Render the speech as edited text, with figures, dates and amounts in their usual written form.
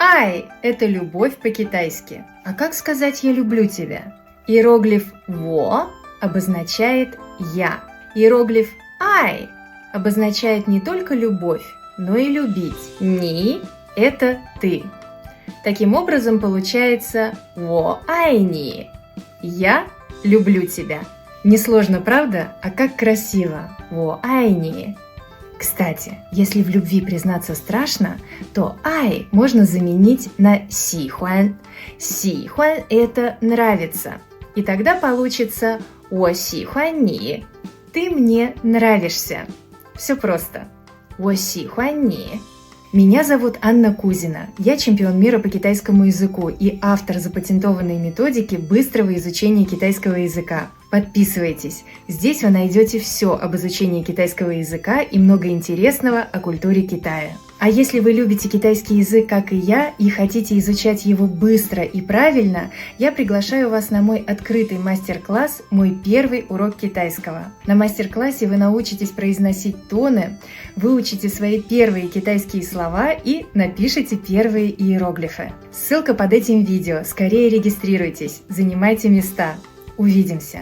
Ай – это любовь по-китайски. А как сказать «я люблю тебя»? Иероглиф «во» обозначает «я». Иероглиф «ай» обозначает не только любовь, но и любить. «Ни» – это «ты». Таким образом получается «во ай ни» – «я люблю тебя». Несложно, правда? А как красиво! «Во ай ни». Кстати, если в любви признаться страшно, то «ай» можно заменить на «сихуан». «Сихуан» – это «нравится». И тогда получится «wo сихуан ни». Ты мне нравишься. Все просто. «Wo сихуан ни». Меня зовут Анна Кузина. Я чемпион мира по китайскому языку и автор запатентованной методики быстрого изучения китайского языка. Подписывайтесь. Здесь вы найдете все об изучении китайского языка и много интересного о культуре Китая. А если вы любите китайский язык, как и я, и хотите изучать его быстро и правильно, я приглашаю вас на мой открытый мастер-класс «Мой первый урок китайского». На мастер-классе вы научитесь произносить тоны, выучите свои первые китайские слова и напишите первые иероглифы. Ссылка под этим видео. Скорее регистрируйтесь, занимайте места. Увидимся!